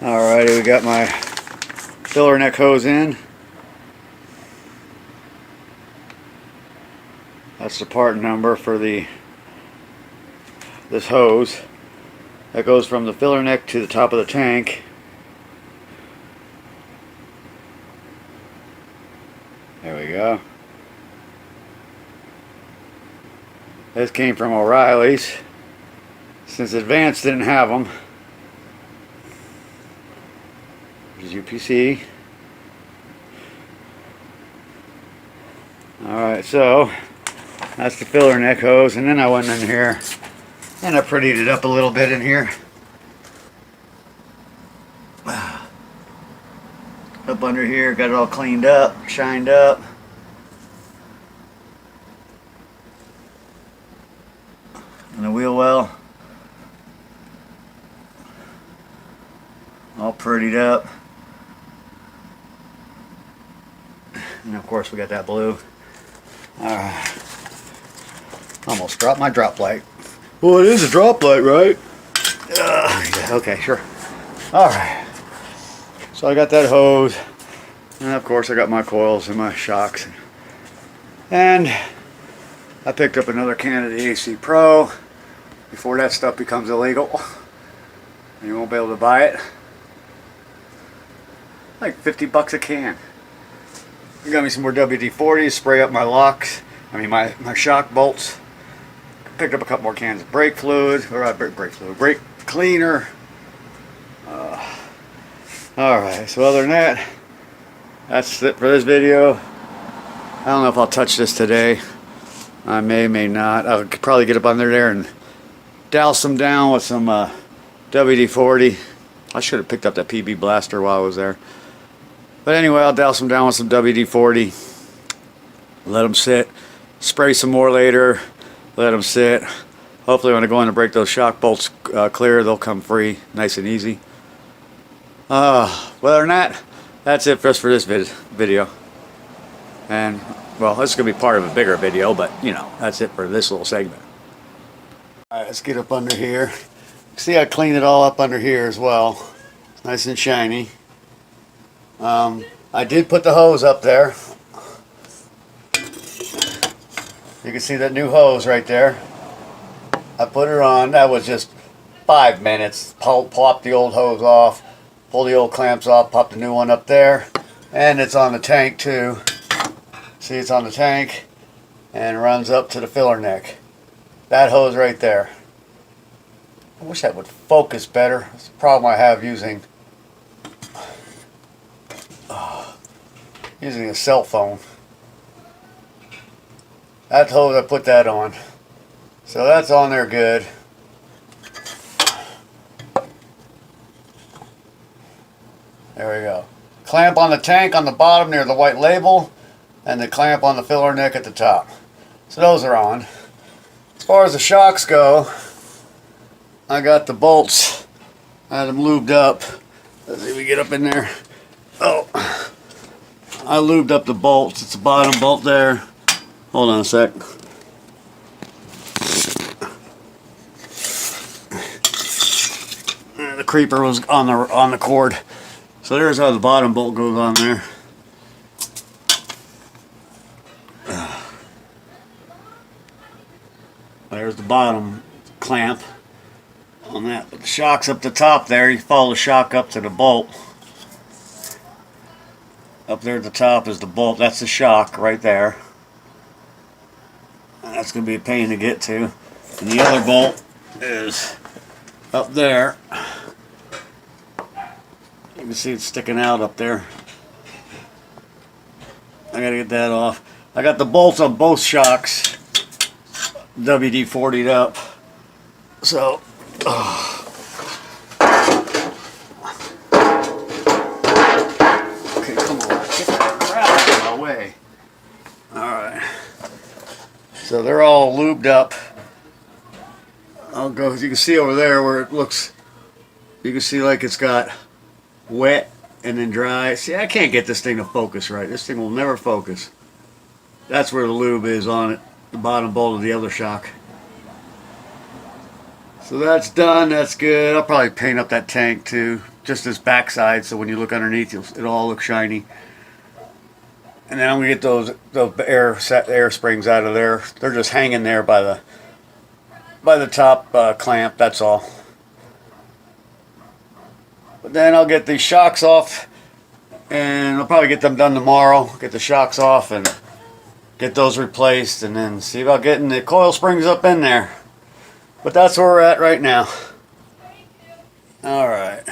Alrighty, we got my filler neck hose in. That's the part number for this hose. That goes from the filler neck to the top of the tank. There we go. This came from O'Reilly's, since Advanced didn't have them. There's UPC. Alright, so that's the filler neck hose, and then I went in here and I prettied it up a little bit in here. Up under here, got it all cleaned up, shined up. And the wheel well, all prettied up. And of course we got that blue. Almost dropped my drop light. Well, it is a drop light, right? Yeah, okay, sure. Alright. So I got that hose. And of course I got my coils and my shocks. And I picked up another can of the AC Pro before that stuff becomes illegal. And you won't be able to buy it. Like 50 bucks a can. I got me some more WD-40, spray up my locks. I mean my shock bolts. Picked up a couple more cans of brake fluid, or brake cleaner. Alright, so other than that, that's it for this video. I don't know if I'll touch this today. I may not. I would probably get up under there and douse them down with some WD-40. I should have picked up that PB blaster while I was there. But anyway, I'll douse them down with some WD-40. Let them sit. Spray some more later. Let them sit. Hopefully when I go in to break those shock bolts clear, they'll come free, nice and easy. Other than that, that's it for this video. And, well, this is going to be part of a bigger video, but, you know, that's it for this little segment. Alright, let's get up under here. See, I cleaned it all up under here as well. It's nice and shiny. I did put the hose up there. You can see that new hose right there. I put her on. That was just 5 minutes. Pop the old hose off. Pull the old clamps off, pop the new one up there, and it's on the tank too. See, it's on the tank and runs up to the filler neck. That hose right there. I wish that would focus better. It's a problem I have using a cell phone. That hose, I put that on. So that's on there good. There we go. Clamp on the tank on the bottom near the white label, and the clamp on the filler neck at the top. So those are on. As far as the shocks go, I got the bolts. I had them lubed up. Let's see if we get up in there. Oh, I lubed up the bolts. It's the bottom bolt there. Hold on a sec. The creeper was on the cord. So there's how the bottom bolt goes on there. There's the bottom clamp on that. But the shock's up the top there. You follow the shock up to the bolt. Up there at the top is the bolt. That's the shock right there. That's going to be a pain to get to. And the other bolt is up there. You can see it's sticking out up there. I gotta get that off. I got the bolts on both shocks WD-40'd up. So, okay, come on, get that crap out of my way. Alright. So they're all lubed up. I'll go, as you can see over there where it looks, you can see like it's got wet and then dry. See, I can't get this thing to focus right. This thing will never focus. That's where the lube is on it, the bottom bolt of the other shock. So that's done, that's good. I'll probably paint up that tank too, just this backside, so when you look underneath, it'll all look shiny. And then I'm gonna get those air springs out of there. They're just hanging there by the top clamp. That's all. But then I'll get these shocks off, and I'll probably get them done tomorrow. Get the shocks off and get those replaced, and then see about getting the coil springs up in there. But that's where we're at right now. Alright.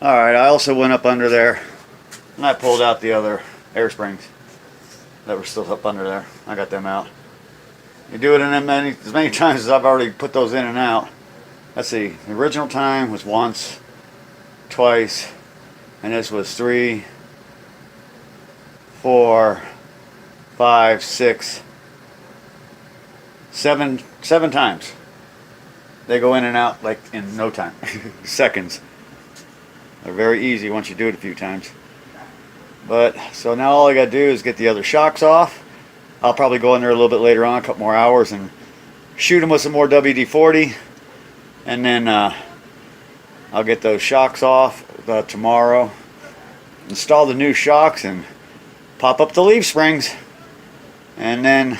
Alright, I also went up under there and I pulled out the other air springs that were still up under there. I got them out. You do it in as many times as I've already put those in and out. Let's see, the original time was once, twice, and this was 3, 4, 5, 6, 7 times. They go in and out like in no time. Seconds. They're very easy once you do it a few times. But so now all I gotta do is get the other shocks off. I'll probably go in there a little bit later on, a couple more hours, and shoot them with some more WD-40, and then I'll get those shocks off tomorrow, install the new shocks, and pop up the leaf springs, and then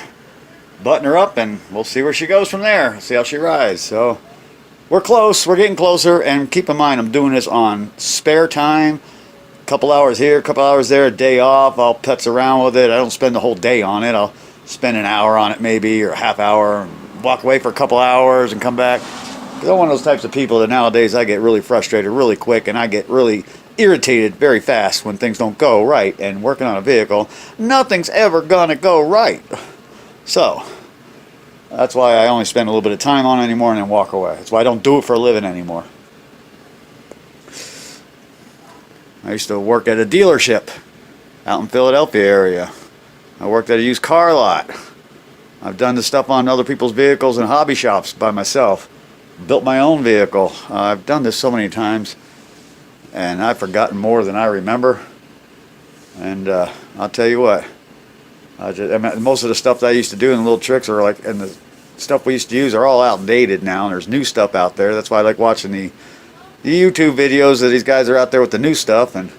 button her up, and we'll see where she goes from there. See how she rides. So we're close, we're getting closer, and keep in mind I'm doing this on spare time. A couple hours here, a couple hours there, a day off. I'll putz around with it. I don't spend the whole day on it. I'll spend an hour on it maybe, or a half hour, walk away for a couple hours and come back. Because I'm one of those types of people that nowadays I get really frustrated really quick, and I get really irritated very fast when things don't go right. And working on a vehicle, nothing's ever gonna go right. So that's why I only spend a little bit of time on it anymore and then walk away. That's why I don't do it for a living anymore. I used to work at a dealership out in Philadelphia area. I worked at a used car lot. I've done the stuff on other people's vehicles and hobby shops by myself. Built my own vehicle. I've done this so many times, and I've forgotten more than I remember. And I'll tell you what, I mean, most of the stuff that I used to do and the little tricks are like, and the stuff we used to use are all outdated now, and there's new stuff out there. That's why I like watching the YouTube videos that these guys are out there with the new stuff, and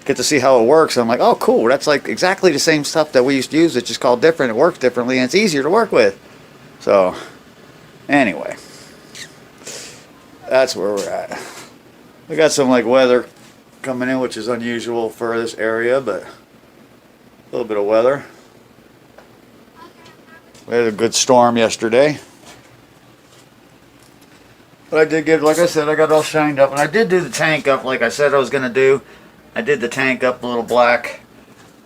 get to see how it works. I'm like, oh cool, that's like exactly the same stuff that we used to use. It's just called different, it works differently, and it's easier to work with. So anyway, that's where we're at. We got some like weather coming in, which is unusual for this area, but a little bit of weather. We had a good storm yesterday. But I did get, like I said, I got all shined up. And I did do the tank up like I said I was going to do. I did the tank up a little black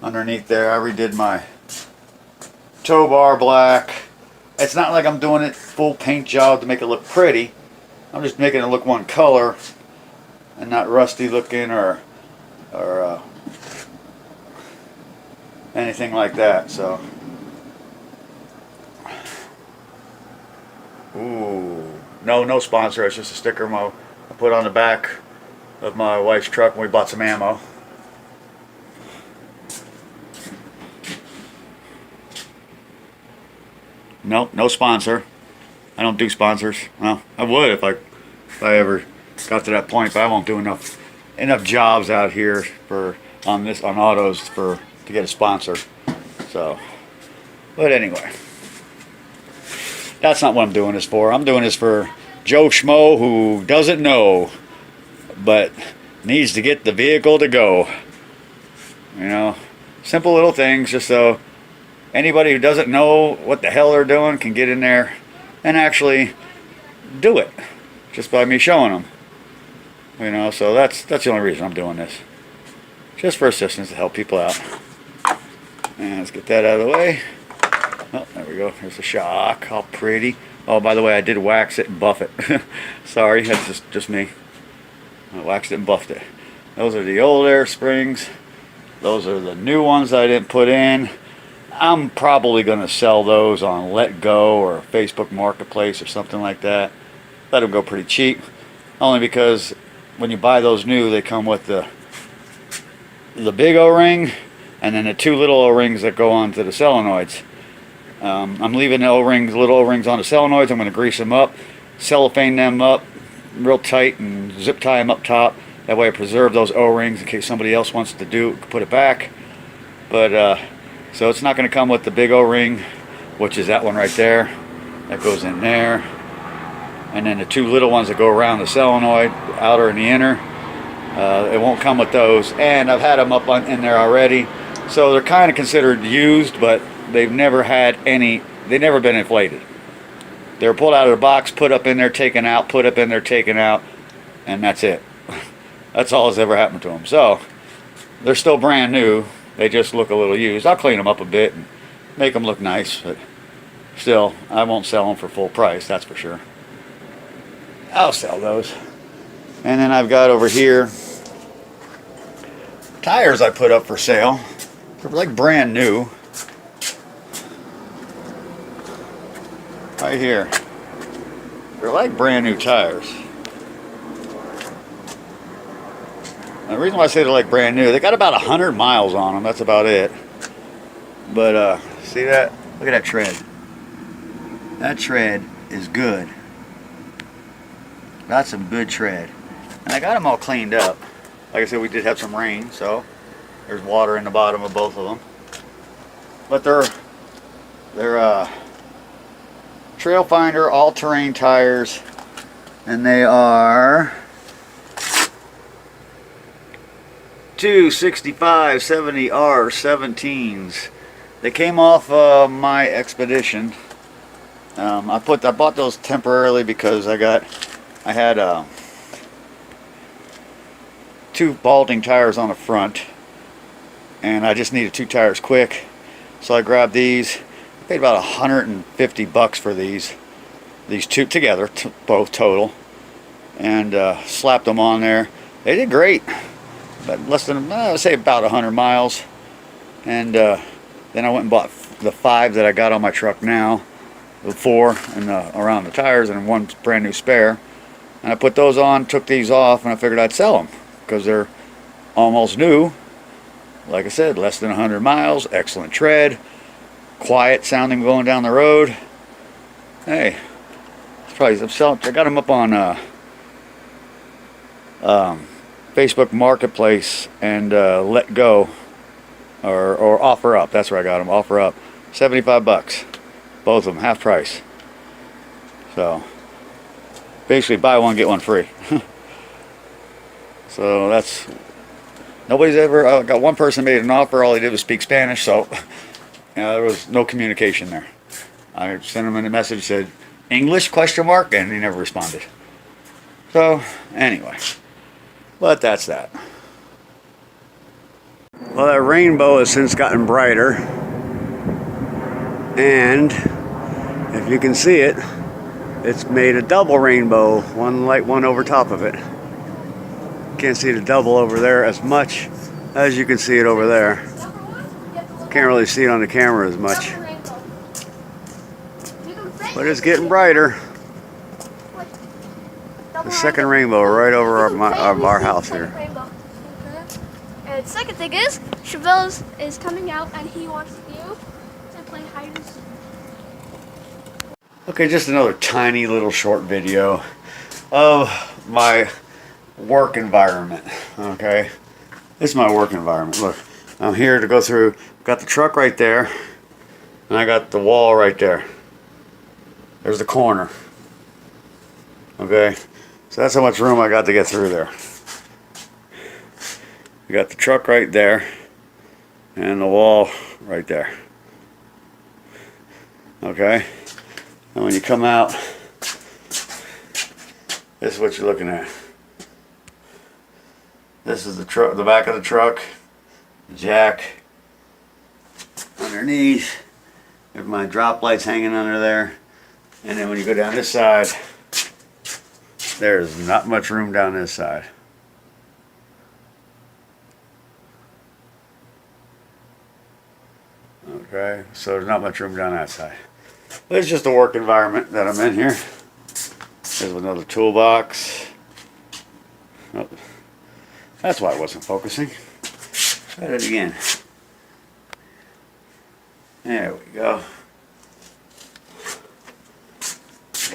underneath there. I redid my tow bar black. It's not like I'm doing it full paint job to make it look pretty. I'm just making it look one color and not rusty looking or anything like that. So, ooh. No sponsor. It's just a sticker I put on the back of my wife's truck when we bought some ammo. No sponsor. I don't do sponsors. Well, I would if I ever got to that point, but I won't do enough jobs out here on autos to get a sponsor. So, but anyway. That's not what I'm doing this for. I'm doing this for Joe Schmo who doesn't know, but needs to get the vehicle to go. You know, simple little things, just so anybody who doesn't know what the hell they're doing can get in there and actually do it, just by me showing them. You know, so that's the only reason I'm doing this. Just for assistance to help people out. And let's get that out of the way. Oh, there we go. Here's the shock. All pretty. Oh, by the way, I did wax it and buff it. Sorry, that's just me. I waxed it and buffed it. Those are the old air springs. Those are the new ones I didn't put in. I'm probably going to sell those on Let Go or Facebook Marketplace or something like that. Let them go pretty cheap. Only because when you buy those new, they come with the big O-ring and then the two little O-rings that go onto the solenoids. I'm leaving the O-rings, little O-rings on the solenoids. I'm going to grease them up, cellophane them up, real tight and zip tie them up top. That way I preserve those O-rings in case somebody else wants to put it back. But so it's not going to come with the big O-ring, which is that one right there. That goes in there. And then the two little ones that go around the solenoid, the outer and the inner. It won't come with those. And I've had them up in there already. So they're kind of considered used, but they've never had any, they've never been inflated. They were pulled out of the box, put up in there, taken out, put up in there, taken out, and that's it. That's all that's ever happened to them. So they're still brand new. They just look a little used. I'll clean them up a bit and make them look nice, but still, I won't sell them for full price, that's for sure. I'll sell those. And then I've got over here tires I put up for sale. They're like brand new. Right here. They're like brand new tires. The reason why I say they're like brand new, they got about 100 miles on them, that's about it. But see that? Look at that tread. That tread is good. Got some good tread. And I got them all cleaned up. Like I said, we did have some rain, so there's water in the bottom of both of them. But they're Trail Finder all-terrain tires, and they are 265/70R17s. They came off my Expedition. I bought those temporarily because I had two balding tires on the front, and I just needed two tires quick, so I grabbed these. I paid about $150 for these two together, both total, and slapped them on there. They did great, but less than, I would say, about 100 miles. And then I went and bought the 5 that I got on my truck now, the 4 and around the tires, and one brand new spare. And I put those on, took these off, and I figured I'd sell them because they're almost new. Like I said, less than 100 miles, excellent tread, quiet sounding going down the road. Hey, it's probably, I got them up on Facebook Marketplace and Let Go, or Offer Up. That's where I got them. Offer Up, $75, both of them, half price. So basically, buy one get one free. So that's, nobody's ever, I got one person made an offer. All he did was speak Spanish, so there was no communication there. I sent him a message, said English question mark, and he never responded. So anyway, but that's that. Well, that rainbow has since gotten brighter, and if you can see it, it's made a double rainbow, one light, one over top of it. Can't see the double over there as much as you can see it over there. Can't really see it on the camera as much, but it's getting brighter. The second rainbow right over our house here. And the second thing is, Chevelle is coming out and he wants you to play hide and seek. Okay, just another tiny little short video of my work environment. Okay, this is my work environment. Look, I'm here to go through. Got the truck right there, and I got the wall right there. There's the corner. Okay, so that's how much room I got to get through there. You got the truck right there, and the wall right there. Okay, and when you come out, this is what you're looking at. This is the truck, the back of the truck, jack underneath. There's my drop lights hanging under there, and then when you go down this side, there's not much room down this side. Okay, so there's not much room down that side. But it's just a work environment that I'm in here. There's another toolbox. Oh, that's why I wasn't focusing. Try that again. There we go.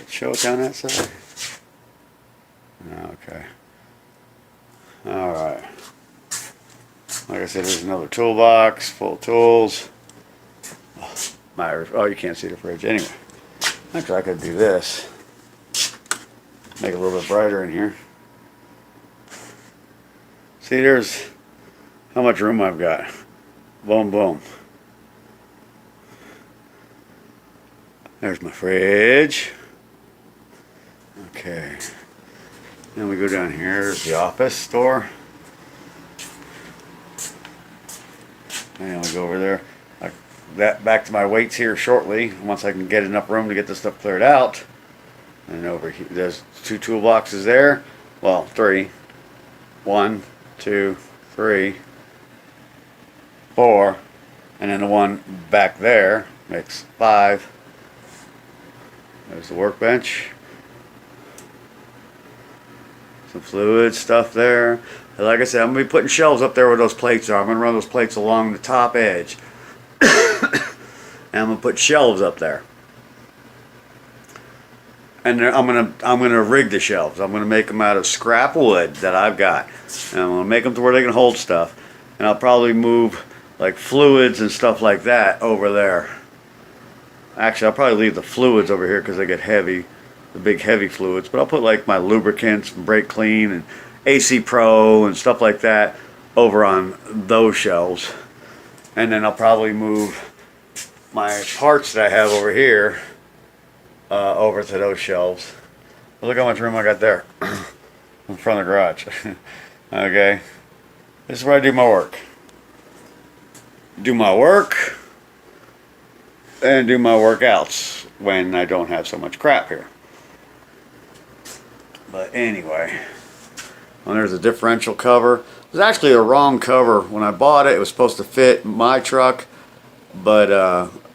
Show it down that side. Alright. Like I said, there's another toolbox full of tools. Oh, you can't see the fridge. Anyway, actually I could do this. Make it a little bit brighter in here. See, there's how much room I've got. Boom, boom. There's my fridge. Okay. Then we go down here. There's the office door. And we go over there. Back to my weights here shortly. Once I can get enough room to get this stuff cleared out. And over here, there's 2 toolboxes there. Well, 3. 1, 2, 3, 4, and then the one back there makes 5. There's the workbench. Some fluid stuff there. And like I said, I'm going to be putting shelves up there where those plates are. I'm going to run those plates along the top edge. And I'm going to put shelves up there. And I'm gonna rig the shelves. I'm gonna make them out of scrap wood that I've got, and I'm gonna make them to where they can hold stuff. And I'll probably move like fluids and stuff like that over there. Actually, I'll probably leave the fluids over here because they get heavy, the big heavy fluids. But I'll put like my lubricants, and brake clean, and AC Pro and stuff like that over on those shelves. And then I'll probably move my parts that I have over here. Over to those shelves. Look how much room I got there in front of the garage. Okay, this is where I do my work. Do my work and do my workouts when I don't have so much crap here. But anyway, well, there's a differential cover. It was actually a wrong cover when I bought it. It was supposed to fit my truck, but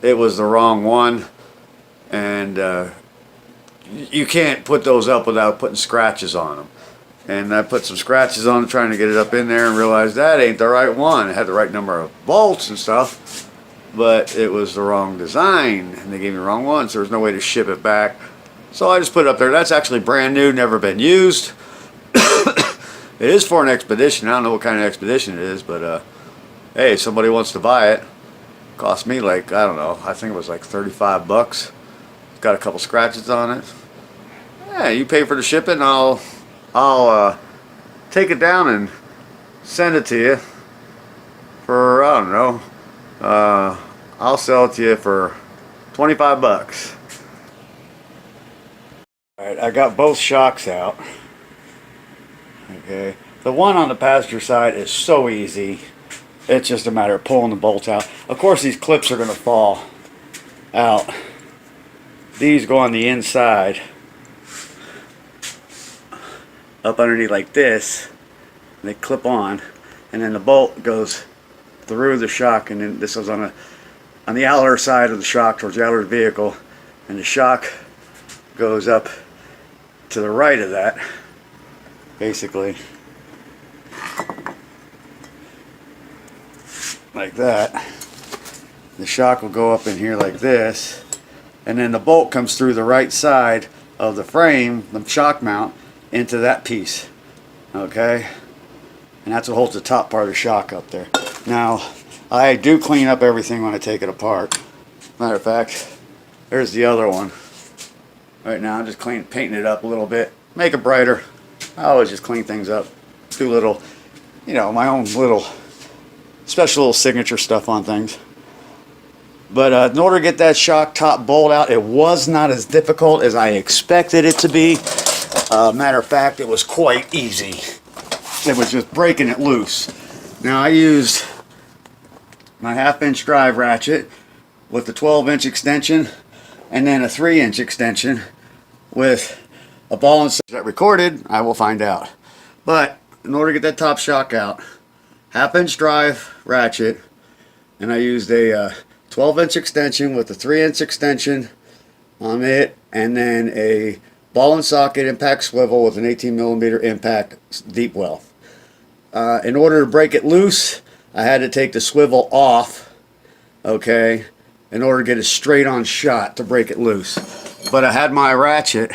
it was the wrong one. And you can't put those up without putting scratches on them. And I put some scratches on it trying to get it up in there and realized that ain't the right one. It had the right number of bolts and stuff, but it was the wrong design and they gave me the wrong one, so there's no way to ship it back. So I just put it up there. That's actually brand new, never been used. It is for an expedition. I don't know what kind of expedition it is, but hey, if somebody wants to buy it, cost me like, I don't know, I think it was like 35 bucks. Got a couple scratches on it. Yeah, you pay for the shipping. I'll take it down and send it to you for, I don't know. I'll sell it to you for 25 bucks. All right, I got both shocks out. Okay, the one on the passenger side is so easy. It's just a matter of pulling the bolts out. Of course, these clips are going to fall out. These go on the inside, up underneath like this. And they clip on, and then the bolt goes through the shock, and then this goes on the outer side of the shock towards the outer vehicle, and the shock goes up to the right of that, basically, like that. The shock will go up in here like this. And then the bolt comes through the right side of the frame, the shock mount, into that piece. Okay? And that's what holds the top part of the shock up there. Now, I do clean up everything when I take it apart. Matter of fact, there's the other one. Right now, I'm just painting it up a little bit. Make it brighter. I always just clean things up. Do little, my own little special little signature stuff on things. But in order to get that shock top bolt out, it was not as difficult as I expected it to be. Matter of fact, it was quite easy. It was just breaking it loose. Now I used my 1/2-inch drive ratchet with the 12-inch extension and then a 3-inch extension with a ball and socket that recorded. I will find out. But in order to get that top shock out, 1/2-inch drive ratchet, and I used a 12-inch extension with a 3-inch extension on it, and then a ball and socket impact swivel with an 18mm impact deep well. In order to break it loose, I had to take the swivel off, okay, in order to get a straight on shot to break it loose. But I had my ratchet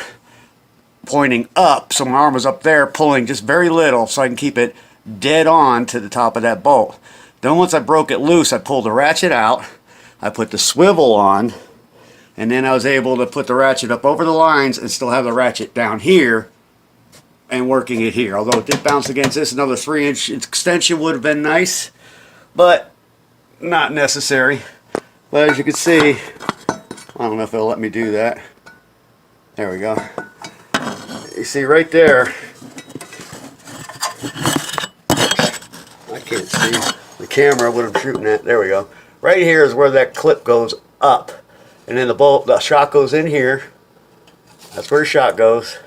pointing up, so my arm was up there pulling just very little so I can keep it dead on to the top of that bolt. Then once I broke it loose, I pulled the ratchet out, I put the swivel on, and then I was able to put the ratchet up over the lines and still have the ratchet down here and working it here. Although it did bounce against this, another 3-inch extension would have been nice, but not necessary. But as you can see, I don't know if it'll let me do that. There we go. You see right there, I can't see the camera what I'm shooting at. There we go. Right here is where that clip goes up, and then the shot goes in here. That's where the shot goes,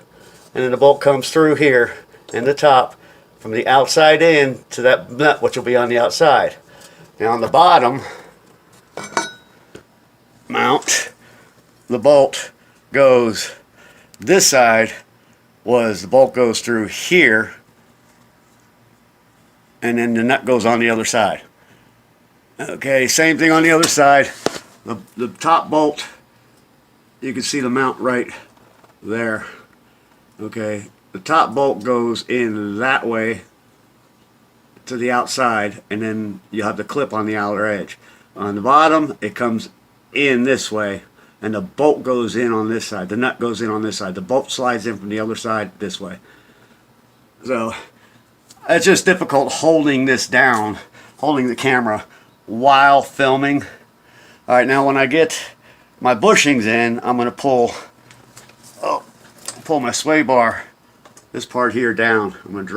and then the bolt comes through here in the top from the outside in to that nut, which will be on the outside. Now on the bottom mount, the bolt goes this side. The bolt goes through here, and then the nut goes on the other side. Okay, same thing on the other side. The top bolt, you can see the mount right there. Okay, the top bolt goes in that way to the outside, and then you have the clip on the outer edge. On the bottom, it comes in this way, and the bolt goes in on this side. The nut goes in on this side. The bolt slides in from the other side this way. So it's just difficult holding this down, holding the camera while filming. Alright, now when I get my bushings in, I'm going to pull my sway bar, this part here, down. I'm going to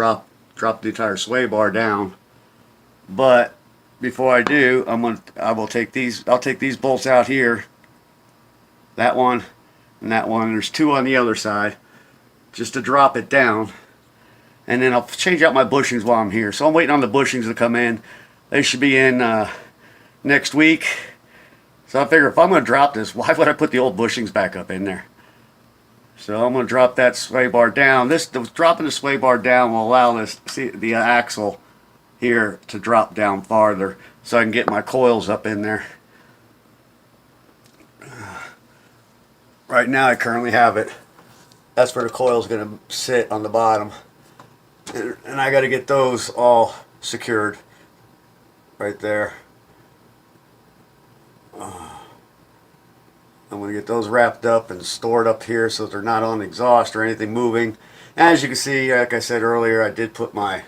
drop the entire sway bar down. But before I do, I'll take these bolts out here. That one and that one. There's two on the other side, just to drop it down. And then I'll change out my bushings while I'm here. So I'm waiting on the bushings to come in. They should be in next week. So I figure if I'm going to drop this, why would I put the old bushings back up in there? So I'm going to drop that sway bar down. Dropping the sway bar down will allow the axle here to drop down farther, so I can get my coils up in there. Right now I currently have it. That's where the coil is going to sit, on the bottom. And I got to get those all secured right there. I'm going to get those wrapped up and stored up here so they're not on exhaust or anything moving. As you can see, like I said earlier, I did put my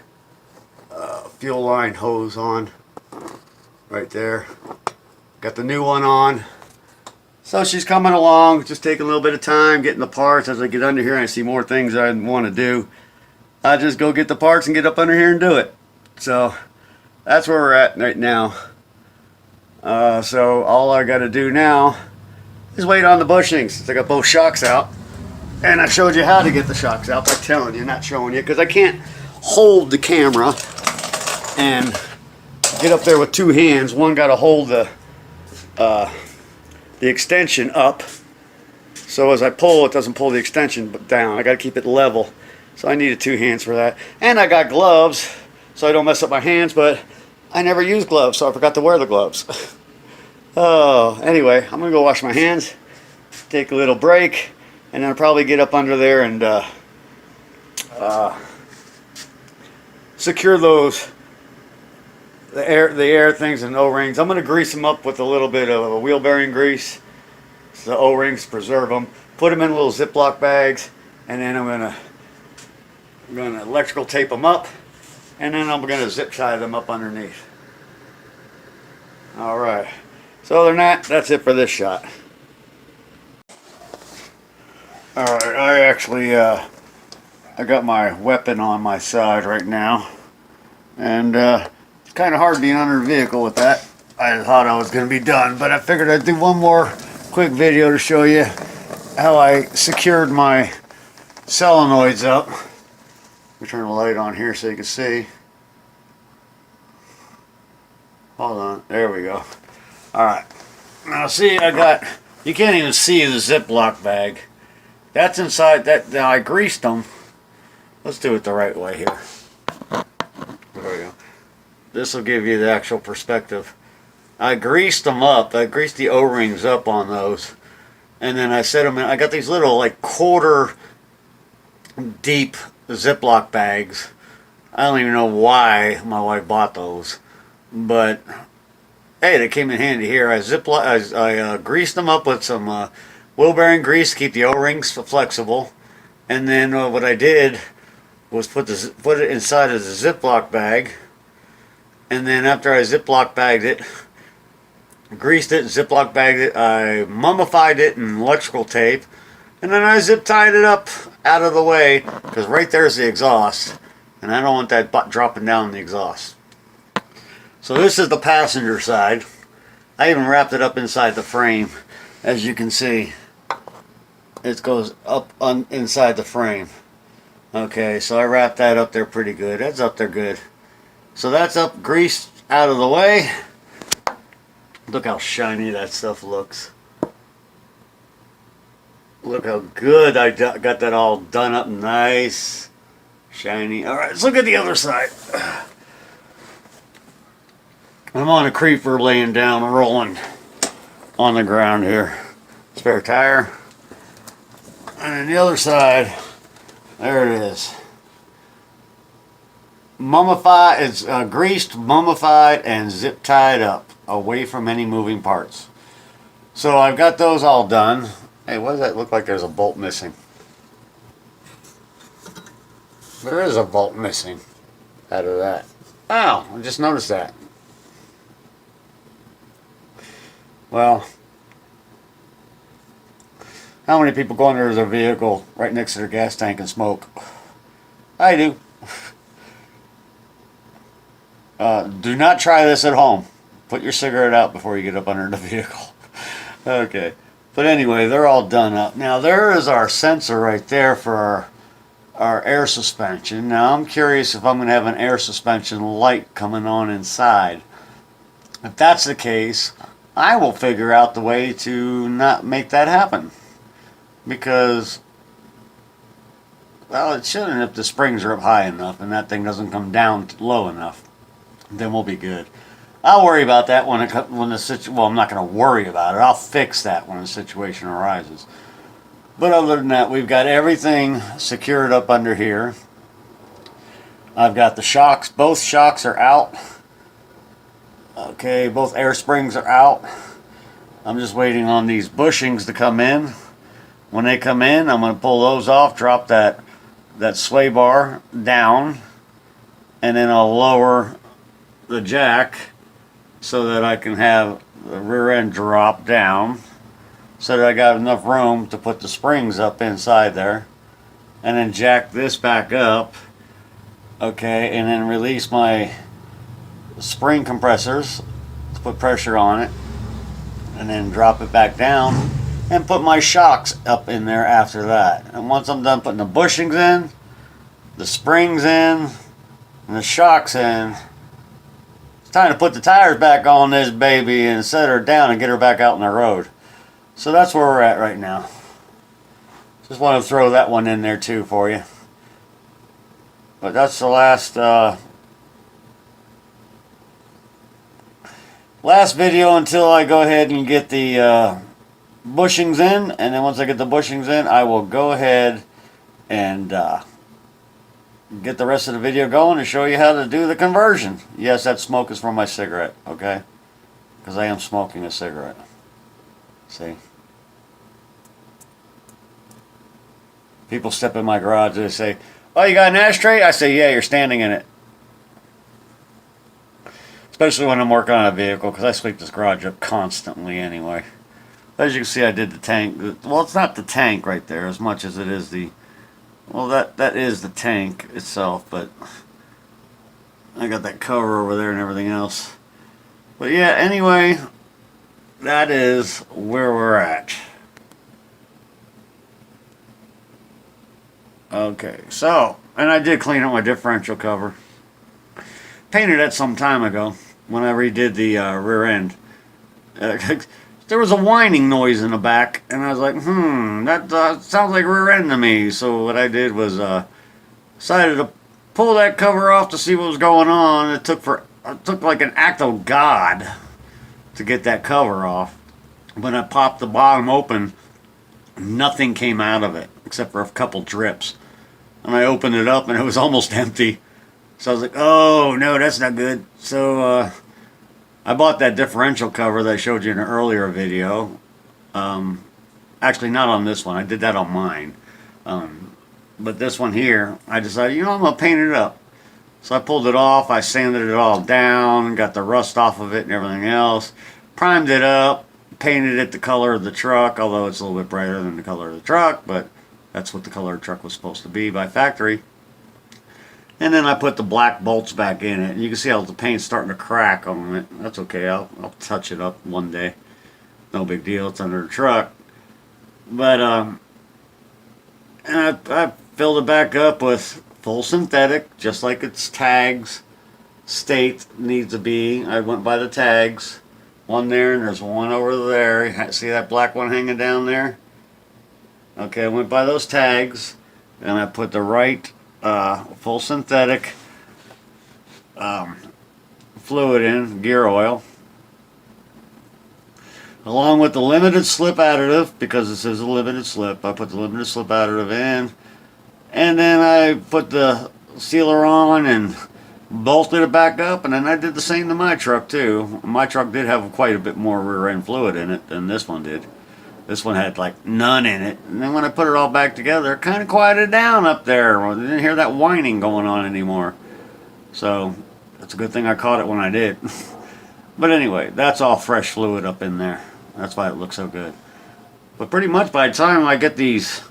fuel line hose on right there. Got the new one on. So she's coming along, just taking a little bit of time getting the parts. As I get under here and I see more things I want to do, I just go get the parts and get up under here and do it. So that's where we're at right now. So all I got to do now is wait on the bushings. I got both shocks out, and I showed you how to get the shocks out by telling you, not showing you, because I can't hold the camera and get up there with two hands. One got to hold the extension up, so as I pull, it doesn't pull the extension down. I got to keep it level, so I needed two hands for that. And I got gloves so I don't mess up my hands, but I never use gloves, so I forgot to wear the gloves. Oh, anyway, I'm gonna go wash my hands, take a little break, and then I'll probably get up under there and secure those the air things and O-rings. I'm gonna grease them up with a little bit of a wheel bearing grease. So the O-rings, preserve them, put them in little Ziploc bags, and then I'm gonna electrical tape them up, and then I'm gonna zip tie them up underneath. All right. So other than that, that's it for this shot. Alright, I actually I got my weapon on my side right now, and it's kind of hard being under a vehicle with that. I thought I was going to be done, but I figured I'd do one more quick video to show you how I secured my solenoids up. Let me turn the light on here so you can see. Hold on, there we go. Alright, now see, you can't even see the Ziploc bag. That's inside, now I greased them. Let's do it the right way here. There we go. This will give you the actual perspective. I greased them up, I greased the O-rings up on those. And then I set them in, I got these little like quarter deep Ziploc bags. I don't even know why my wife bought those, but hey, they came in handy here. I greased them up with some wheel bearing grease to keep the O-rings flexible, and then what I did was put it inside of the Ziploc bag, and then after I Ziploc bagged it, greased it, Ziploc bagged it, I mummified it in electrical tape, and then I zip tied it up out of the way, because right there's the exhaust, and I don't want that butt dropping down the exhaust. So this is the passenger side. I even wrapped it up inside the frame. As you can see, it goes up inside the frame. Okay, so I wrapped that up there pretty good. That's up there good. So that's up, greased out of the way. Look how shiny that stuff looks. Look how good I got that all done up nice, shiny. Alright, let's look at the other side. I'm on a creeper laying down, rolling on the ground here. Spare tire. And on the other side, there it is. Mummified, it's greased, mummified, and zip tied up away from any moving parts. So I've got those all done. Hey, what does that look like? There's a bolt missing. There is a bolt missing out of that. Oh, I just noticed that. Well, how many people go under their vehicle right next to their gas tank and smoke? I do. Do not try this at home. Put your cigarette out before you get up under the vehicle. Okay. But anyway, they're all done up. Now there is our sensor right there for our air suspension. Now I'm curious if I'm going to have an air suspension light coming on inside. If that's the case, I will figure out the way to not make that happen. Because, well, it shouldn't if the springs are up high enough and that thing doesn't come down low enough. Then we'll be good. I'll worry about that when the situation. Well, I'm not going to worry about it. I'll fix that when the situation arises. But other than that, we've got everything secured up under here. I've got the shocks. Both shocks are out. Okay, both air springs are out. I'm just waiting on these bushings to come in. When they come in, I'm going to pull those off, drop that sway bar down, and then I'll lower the jack so that I can have the rear end drop down so that I got enough room to put the springs up inside there, and then jack this back up, okay, and then release my spring compressors to put pressure on it, and then drop it back down and put my shocks up in there after that. And once I'm done putting the bushings in, the springs in, and the shocks in, it's time to put the tires back on this baby and set her down and get her back out on the road. So that's where we're at right now. Just want to throw that one in there too for you. But that's the last video until I go ahead and get the bushings in. And then once I get the bushings in, I will go ahead and get the rest of the video going and show you how to do the conversion. Yes, that smoke is from my cigarette, okay? Because I am smoking a cigarette. See? People step in my garage, they say, "Oh, you got an ashtray?" I say, "Yeah, you're standing in it." Especially when I'm working on a vehicle, because I sweep this garage up constantly anyway. As you can see, I did the tank. Well, it's not the tank right there as much as it is the... Well, that is the tank itself, but I got that cover over there and everything else. But yeah, anyway, that is where we're at. Okay, so, and I did clean up my differential cover. Painted that some time ago when I redid the rear end. There was a whining noise in the back, and I was like, that sounds like rear end to me. So what I did was decided to pull that cover off to see what was going on. It took like an act of God to get that cover off. When I popped the bottom open, nothing came out of it except for a couple drips. and I opened it up and it was almost empty. So I was like, oh no, that's not good. So I bought that differential cover that I showed you in an earlier video. Actually, not on this one. I did that on mine. But this one here, I decided, you know, I'm going to paint it up. So I pulled it off. I sanded it all down, got the rust off of it and everything else. Primed it up, painted it the color of the truck, although it's a little bit brighter than the color of the truck, but that's what the color of the truck was supposed to be by factory. And then I put the black bolts back in it. And you can see how the paint's starting to crack on it. That's okay. I'll touch it up one day. No big deal. It's under the truck. But, and I filled it back up with full synthetic, just like its tags state needs to be. I went by the tags. One there, and there's one over there. See that black one hanging down there? Okay, I went by those tags, and I put the right full synthetic fluid in, gear oil, along with the limited slip additive, because this is a limited slip. I put the limited slip additive in, and then I put the sealer on and bolted it back up, and then I did the same to my truck too. My truck did have quite a bit more rear end fluid in it than this one did. This one had like none in it, and then when I put it all back together, it kind of quieted down up there. I didn't hear that whining going on anymore. So it's a good thing I caught it when I did. But anyway, that's all fresh fluid up in there. That's why it looks so good. But pretty much by the time I get these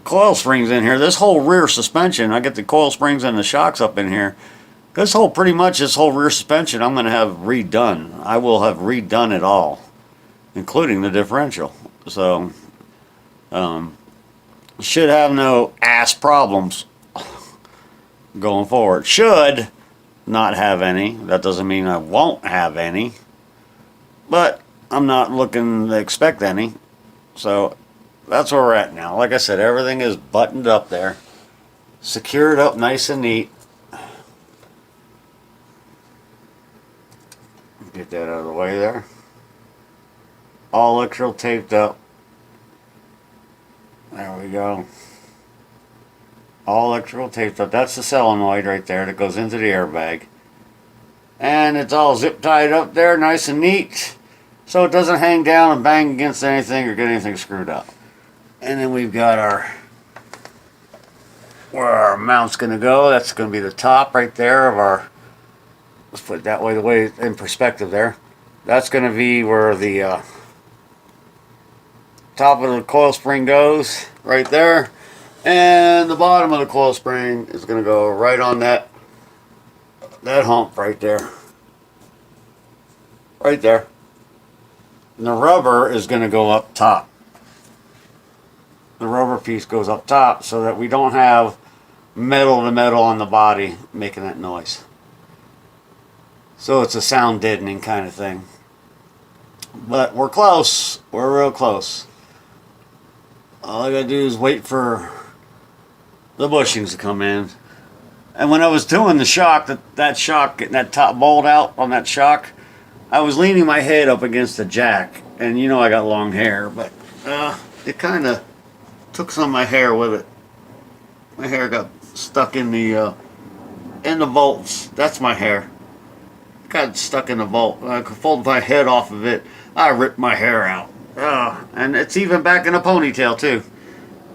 coil springs in here, this whole rear suspension, I get the coil springs and the shocks up in here, this whole rear suspension I'm going to have redone. I will have redone it all, including the differential. So should have no ass problems going forward. Should not have any. That doesn't mean I won't have any, but I'm not looking to expect any. So that's where we're at now. Like I said, everything is buttoned up there, secured up nice and neat. Get that out of the way there. All electrical taped up. There we go. All electrical taped up. That's the solenoid right there that goes into the airbag. And it's all zip tied up there, nice and neat, so it doesn't hang down and bang against anything or get anything screwed up. And then we've got where our mount's going to go. That's going to be the top right there of our, let's put it that way, the way in perspective there. That's going to be where the top of the coil spring goes, right there. And the bottom of the coil spring is going to go right on that hump right there. Right there. And the rubber is going to go up top. The rubber piece goes up top so that we don't have metal to metal on the body making that noise. So it's a sound deadening kind of thing. But we're close. We're real close. All I gotta do is wait for the bushings to come in. And when I was doing the shock, that shock, getting that top bolt out on that shock, I was leaning my head up against the jack. And you know I got long hair, but it kind of took some of my hair with it. My hair got stuck in the bolts. That's my hair. It got stuck in the bolt. I could fold my head off of it. I ripped my hair out. And it's even back in a ponytail too.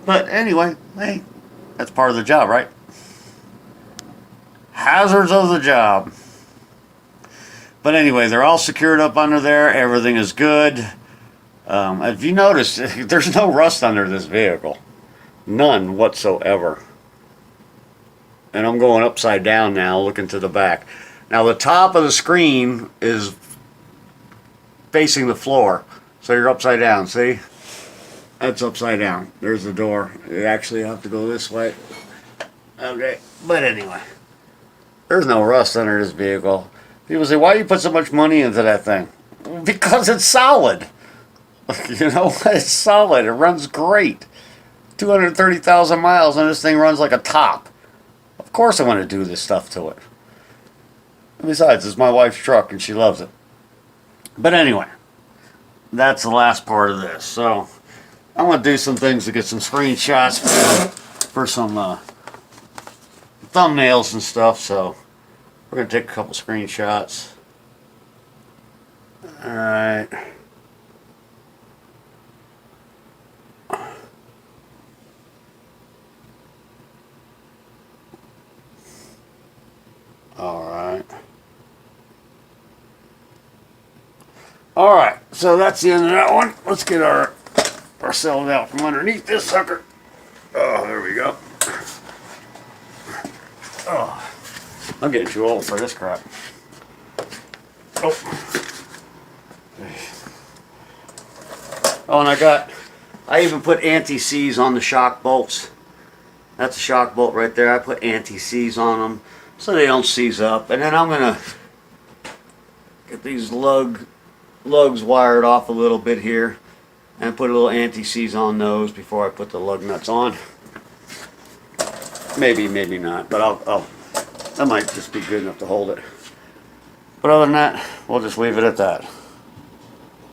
But anyway, hey, that's part of the job, right? Hazards of the job. But anyway, they're all secured up under there. Everything is good. If you notice, there's no rust under this vehicle. None whatsoever. And I'm going upside down now, looking to the back. Now the top of the screen is facing the floor. So you're upside down, see? That's upside down. There's the door. You actually have to go this way. Okay, but anyway. There's no rust under this vehicle. People say, why do you put so much money into that thing? Because it's solid. You know, it's solid. It runs great. 230,000 miles and this thing runs like a top. Of course I want to do this stuff to it. And besides, it's my wife's truck and she loves it. But anyway, that's the last part of this. So I'm going to do some things to get some screenshots for some thumbnails and stuff, so we're gonna take a couple screenshots. Alright. Alright. Alright, so that's the end of that one. Let's get ourselves out from underneath this sucker. Oh, there we go. Oh, I'm getting too old for this crap. Oh. Oh, and I even put anti-seize on the shock bolts. That's a shock bolt right there. I put anti-seize on them so they don't seize up. And then I'm gonna get these lugs wired off a little bit here and put a little anti-seize on those before I put the lug nuts on. Maybe, maybe not, but that might just be good enough to hold it. But other than that, we'll just leave it at that.